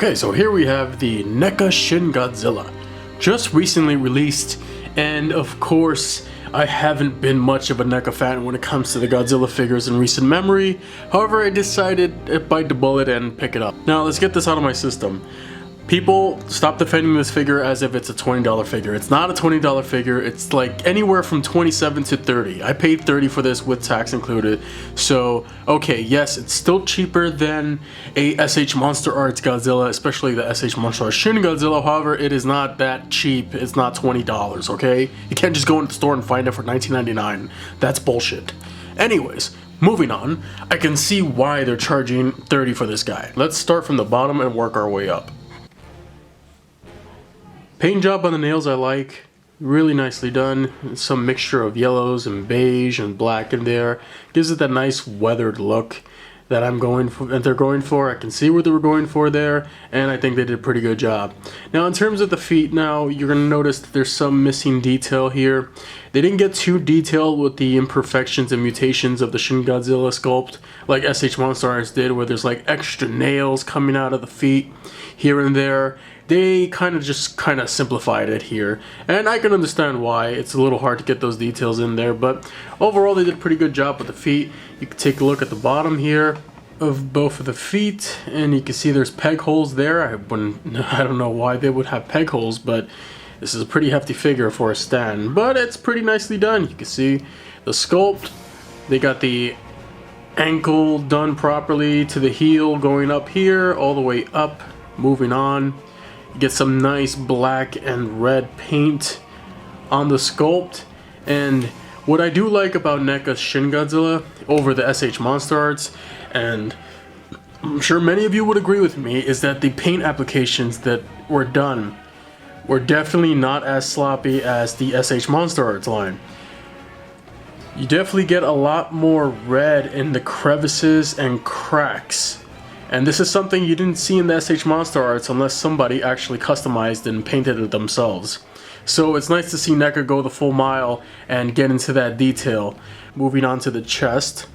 Okay, so here we have the NECA Shin Godzilla, just recently released, and of course, I haven't been much of a NECA fan when it comes to the Godzilla figures in recent memory. However, I decided to bite the bullet and pick it up. Now, let's get this out of my system. People stop defending this figure as if it's a $20 figure. It's not a $20 figure. It's like anywhere from $27 to $30. I paid $30 for this with tax included. So, okay, yes, it's still cheaper than a SH Monster Arts Godzilla, especially the SH Monster Arts Shin Godzilla. However, it is not that cheap. It's not $20, okay? You can't just go into the store and find it for $19.99. That's bullshit. Anyways, moving on, I can see why they're charging $30 for this guy. Let's start from the bottom and work our way up. Paint job on the nails I like, really nicely done. Some mixture of yellows and beige and black in there. Gives it that nice weathered look that they're going for. I can see what they were going for there, and I think they did a pretty good job. Now in terms of the feet, now you're gonna notice that there's some missing detail here. They didn't get too detailed with the imperfections and mutations of the Shin Godzilla sculpt like SH Monster Arts did, where there's like extra nails coming out of the feet here and there. They kind of simplified it here, and I can understand why. It's a little hard to get those details in there, but overall they did a pretty good job with the feet. You can take a look at the bottom here of both of the feet, and you can see there's peg holes there. I don't know why they would have peg holes, but this is a pretty hefty figure for a stand, but it's pretty nicely done. You can see the sculpt. They got the ankle done properly to the heel going up here, all the way up, moving on. You get some nice black and red paint on the sculpt, and what I do like about NECA Shin Godzilla over the SH Monster Arts, and I'm sure many of you would agree with me, is that the paint applications that were done were definitely not as sloppy as the SH Monster Arts line. You definitely get a lot more red in the crevices and cracks. And this is something you didn't see in the SH Monster Arts unless somebody actually customized and painted it themselves. So it's nice to see NECA go the full mile and get into that detail. Moving on to the chest.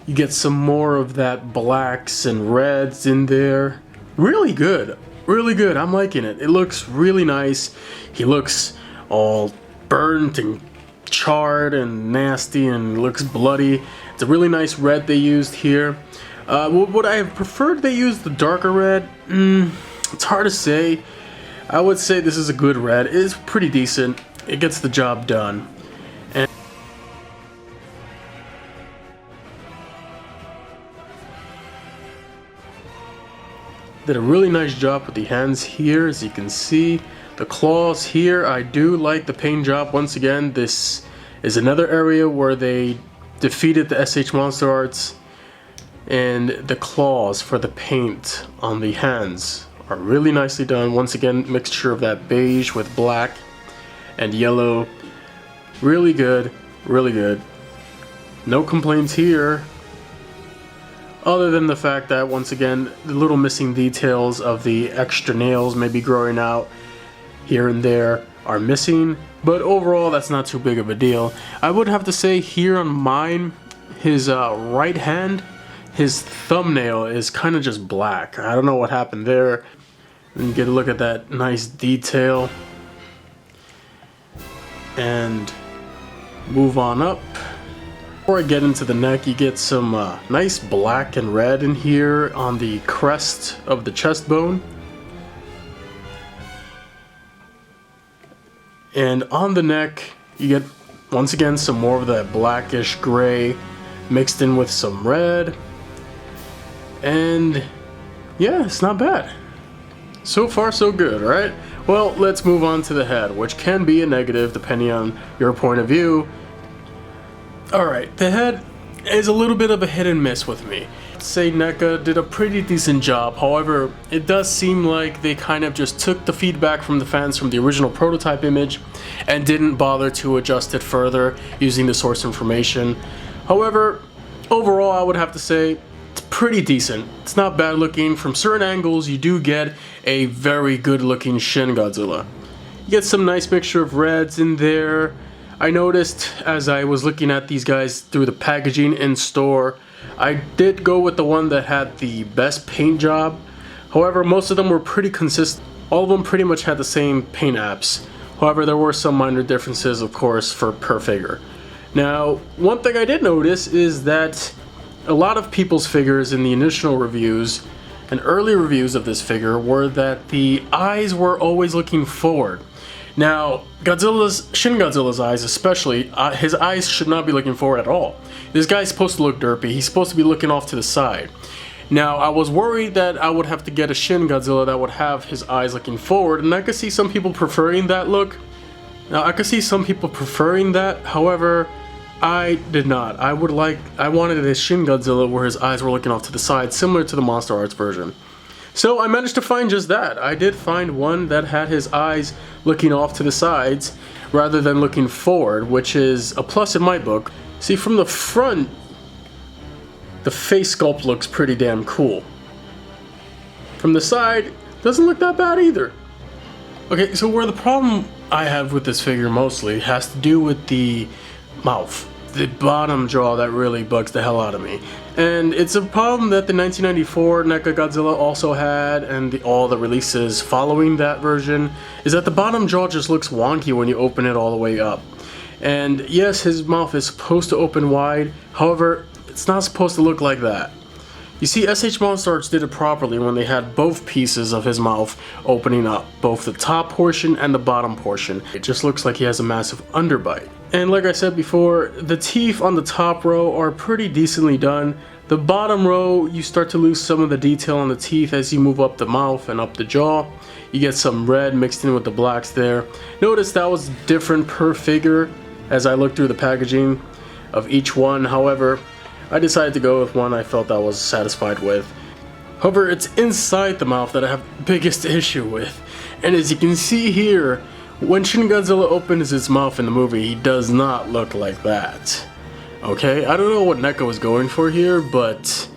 You get some more of that blacks and reds in there. Really good. Really good. I'm liking it. It looks really nice. He looks all burnt and charred and nasty and looks bloody. It's a really nice red they used here. Would I have preferred they used the darker red? It's hard to say. I would say this is a good red. It is pretty decent. It gets the job done. And did a really nice job with the hands here, as you can see. The claws here, I do like the paint job. Once again, this is another area where they defeated the SH Monster Arts, and the claws for the paint on the hands are really nicely done. Once again, mixture of that beige with black and yellow. Really good, really good. No complaints here, other than the fact that, once again, the little missing details of the extra nails maybe growing out here and there are missing, but overall that's not too big of a deal. I would have to say here on mine, his right hand, his thumbnail is kind of just black. I don't know what happened there. And get a look at that nice detail. And move on up. Before I get into the neck, you get some nice black and red in here on the crest of the chest bone. And on the neck, you get, once again, some more of that blackish gray mixed in with some red. And yeah, it's not bad. So far, so good, right? Well, let's move on to the head, which can be a negative depending on your point of view. Alright, the head is a little bit of a hit and miss with me. I'd say NECA did a pretty decent job. However, it does seem like they kind of just took the feedback from the fans from the original prototype image and didn't bother to adjust it further using the source information. However, overall I would have to say it's pretty decent. It's not bad looking. From certain angles you do get a very good looking Shin Godzilla. You get some nice mixture of reds in there. I noticed as I was looking at these guys through the packaging in store, I did go with the one that had the best paint job. However, most of them were pretty consistent. All of them pretty much had the same paint apps. However, there were some minor differences, of course, per figure. Now, one thing I did notice is that a lot of people's figures in the initial reviews and early reviews of this figure were that the eyes were always looking forward. Now, Shin Godzilla's eyes especially, his eyes should not be looking forward at all. This guy's supposed to look derpy, he's supposed to be looking off to the side. Now, I was worried that I would have to get a Shin Godzilla that would have his eyes looking forward, and I could see some people preferring that look. Now, I could see some people preferring that, however, I did not. I wanted a Shin Godzilla where his eyes were looking off to the side, similar to the Monster Arts version. So I managed to find just that. I did find one that had his eyes looking off to the sides rather than looking forward, which is a plus in my book. See, from the front, the face sculpt looks pretty damn cool. From the side, doesn't look that bad either. Okay, so where the problem I have with this figure mostly has to do with the mouth. The bottom jaw that really bugs the hell out of me. And it's a problem that the 1994 NECA Godzilla also had, and all the releases following that version, is that the bottom jaw just looks wonky when you open it all the way up. And yes, his mouth is supposed to open wide, however, it's not supposed to look like that. You see, SH Monster Arts did it properly when they had both pieces of his mouth opening up, both the top portion and the bottom portion. It just looks like he has a massive underbite. And like I said before, the teeth on the top row are pretty decently done. The bottom row, you start to lose some of the detail on the teeth as you move up the mouth and up the jaw. You get some red mixed in with the blacks there. Notice that was different per figure as I looked through the packaging of each one. However, I decided to go with one I felt I was satisfied with. However, it's inside the mouth that I have the biggest issue with. And as you can see here, when Shin Godzilla opens his mouth in the movie, he does not look like that. Okay, I don't know what NECA was going for here, but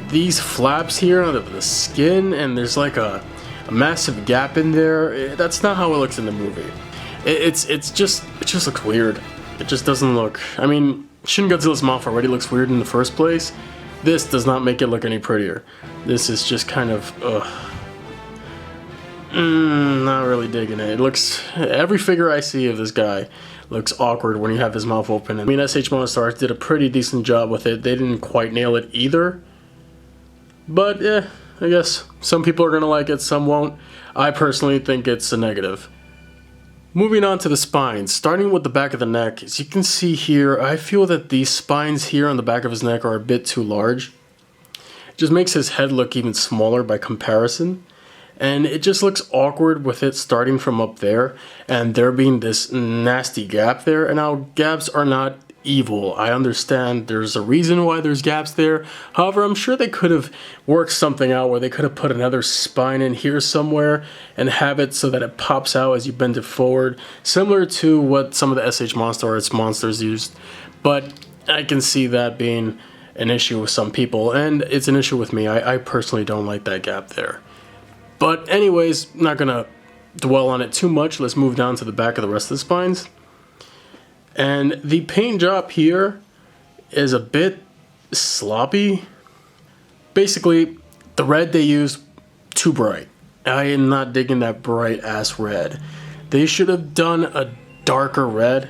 these flaps here on the skin, and there's like a massive gap in there, that's not how it looks in the movie. It just looks weird. It just doesn't look, I mean, Shin Godzilla's mouth already looks weird in the first place. This does not make it look any prettier. This is just kind of, not really digging it. It looks, every figure I see of this guy looks awkward when you have his mouth open. I mean, SH Monster Arts did a pretty decent job with it. They didn't quite nail it either. But yeah, I guess some people are gonna like it, some won't. I personally think it's a negative. Moving on to the spines, starting with the back of the neck, as you can see here, I feel that these spines here on the back of his neck are a bit too large. It just makes his head look even smaller by comparison. And it just looks awkward with it starting from up there, and there being this nasty gap there. And now, gaps are not evil. I understand there's a reason why there's gaps there. However, I'm sure they could have worked something out where they could have put another spine in here somewhere and have it so that it pops out as you bend it forward, similar to what some of the SH Monster Arts monsters used. But I can see that being an issue with some people, and it's an issue with me. I personally don't like that gap there. But anyways, not gonna dwell on it too much. Let's move down to the back of the rest of the spines. And the paint job here is a bit sloppy. Basically, the red they used, too bright. I am not digging that bright ass red. They should have done a darker red,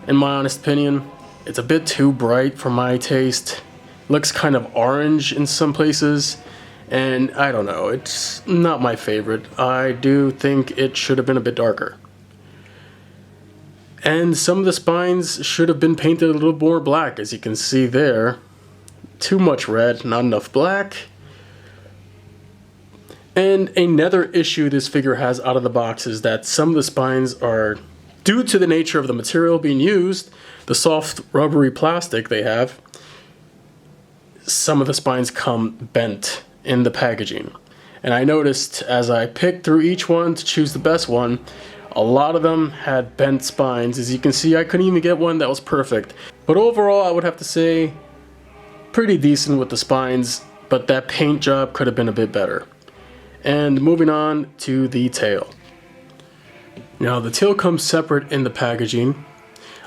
in my honest opinion. It's a bit too bright for my taste. Looks kind of orange in some places. And I don't know, it's not my favorite. I do think it should have been a bit darker. And some of the spines should have been painted a little more black, as you can see there. Too much red, not enough black. And another issue this figure has out of the box is that some of the spines are, due to the nature of the material being used, the soft rubbery plastic they have, some of the spines come bent in the packaging. And I noticed as I picked through each one to choose the best one, a lot of them had bent spines. As you can see, I couldn't even get one that was perfect. But overall, I would have to say pretty decent with the spines, but that paint job could have been a bit better. And moving on to the tail. Now the tail comes separate in the packaging,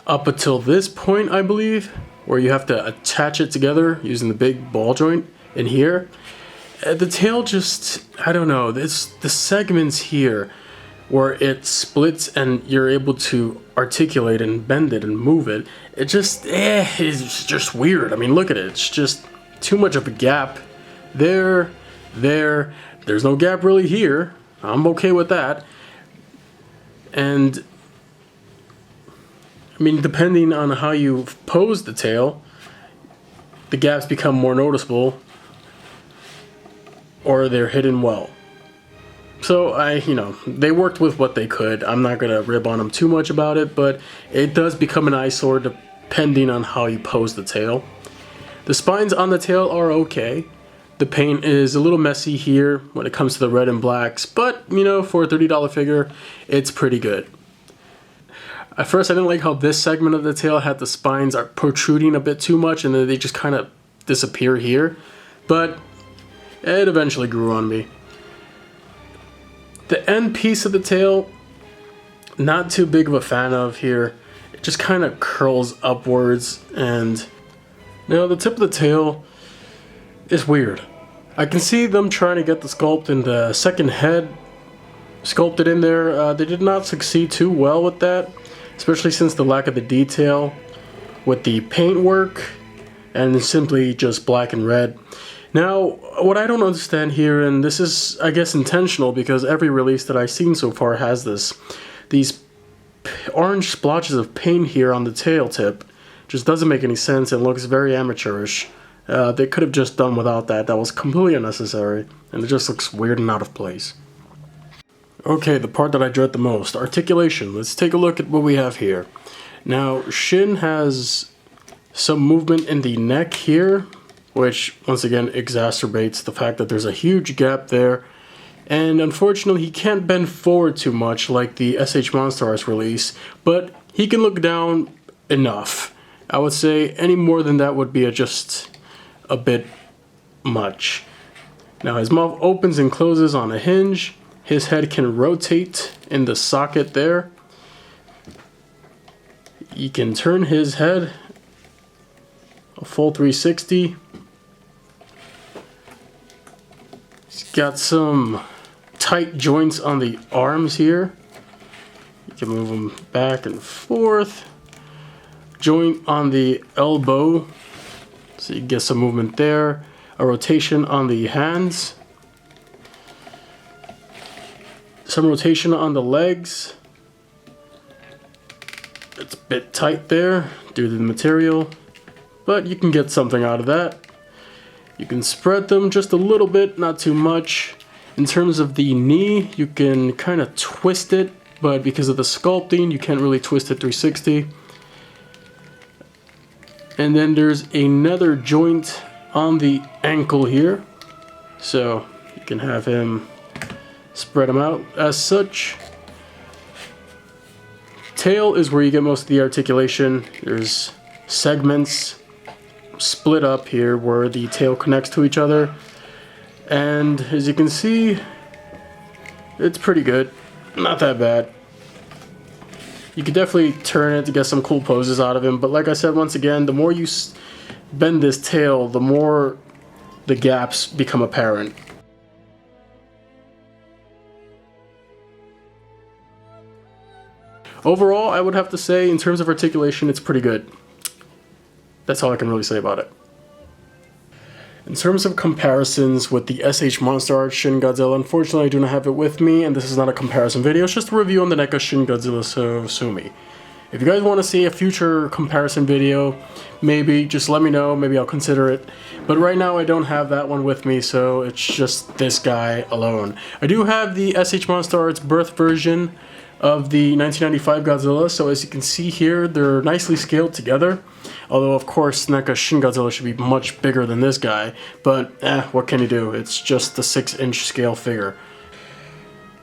up until this point, I believe, where you have to attach it together using the big ball joint in here. The tail just, I don't know, the segments here where it splits and you're able to articulate and bend it and move it, it just, it's just weird. I mean, look at it, it's just too much of a gap. There's no gap really here. I'm okay with that. And I mean, depending on how you pose the tail, the gaps become more noticeable or they're hidden well. So they worked with what they could. I'm not gonna rib on them too much about it, but it does become an eyesore depending on how you pose the tail. The spines on the tail are okay. The paint is a little messy here when it comes to the red and blacks, but for a $30 figure, it's pretty good. At first I didn't like how this segment of the tail had the spines are protruding a bit too much and then they just kind of disappear here, but it eventually grew on me. The end piece of the tail, not too big of a fan of here. It just kind of curls upwards, and the tip of the tail is weird. I can see them trying to get the sculpt and the second head sculpted in there. They did not succeed too well with that, especially since the lack of the detail with the paint work and simply just black and red. Now, what I don't understand here, and this is, I guess, intentional because every release that I've seen so far has these orange splotches of paint here on the tail tip. Just doesn't make any sense and looks very amateurish. They could have just done without that. That was completely unnecessary, and it just looks weird and out of place. Okay, the part that I dread the most, articulation. Let's take a look at what we have here. Now, Shin has some movement in the neck here, which once again exacerbates the fact that there's a huge gap there, and unfortunately he can't bend forward too much like the SH Monstars release, but he can look down enough. I would say any more than that would be just a bit much. Now his mouth opens and closes on a hinge, his head can rotate in the socket there, he can turn his head a full 360. Got some tight joints on the arms here. You can move them back and forth. Joint on the elbow, so you get some movement there. A rotation on the hands. Some rotation on the legs. It's a bit tight there due to the material, but you can get something out of that. You can spread them just a little bit, not too much. In terms of the knee, you can kind of twist it, but because of the sculpting, you can't really twist it 360. And then there's another joint on the ankle here, so you can have him spread them out as such. Tail is where you get most of the articulation. There's segments split up here where the tail connects to each other, and as you can see, it's pretty good, not that bad. You could definitely turn it to get some cool poses out of him, but like I said, once again, the more you bend this tail, the more the gaps become apparent. Overall, I would have to say, in terms of articulation, it's pretty good. That's all I can really say about it. In terms of comparisons with the SH Monster Art Shin Godzilla, unfortunately I do not have it with me, and this is not a comparison video, it's just a review on the NECA Shin Godzilla, so sue me. If you guys want to see a future comparison video, maybe just let me know, maybe I'll consider it. But right now I don't have that one with me, so it's just this guy alone. I do have the SH Monster Art's birth version of the 1995 Godzilla, so as you can see here, they're nicely scaled together. Although, of course, NECA Shin Godzilla should be much bigger than this guy, but what can you do? It's just the 6-inch scale figure.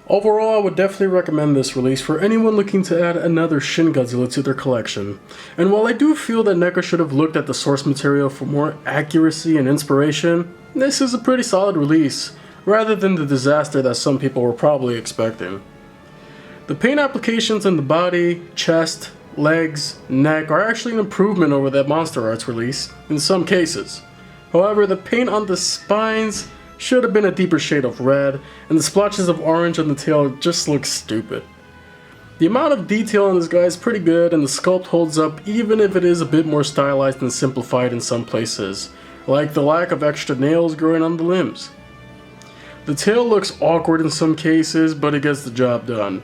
Overall, I would definitely recommend this release for anyone looking to add another Shin Godzilla to their collection. And while I do feel that NECA should have looked at the source material for more accuracy and inspiration, this is a pretty solid release, rather than the disaster that some people were probably expecting. The paint applications on the body, chest, legs, neck are actually an improvement over that Monster Arts release in some cases. However, the paint on the spines should have been a deeper shade of red, and the splotches of orange on the tail just look stupid. The amount of detail on this guy is pretty good, and the sculpt holds up even if it is a bit more stylized and simplified in some places, like the lack of extra nails growing on the limbs. The tail looks awkward in some cases, but it gets the job done.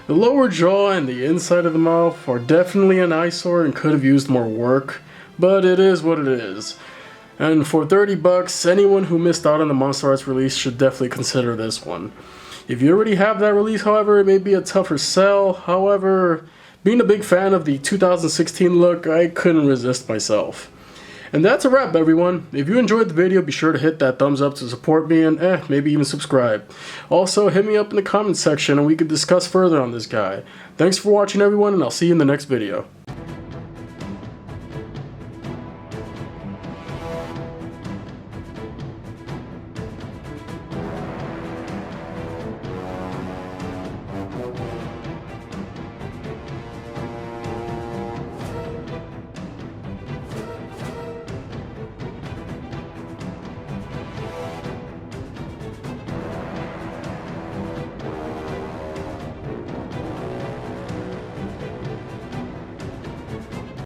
The lower jaw and the inside of the mouth are definitely an eyesore and could have used more work, but it is what it is. And for $30, anyone who missed out on the Monster Arts release should definitely consider this one. If you already have that release, however, it may be a tougher sell. However, being a big fan of the 2016 look, I couldn't resist myself. And that's a wrap, everyone. If you enjoyed the video, be sure to hit that thumbs up to support me and maybe even subscribe. Also, hit me up in the comments section and we could discuss further on this guy. Thanks for watching, everyone, and I'll see you in the next video.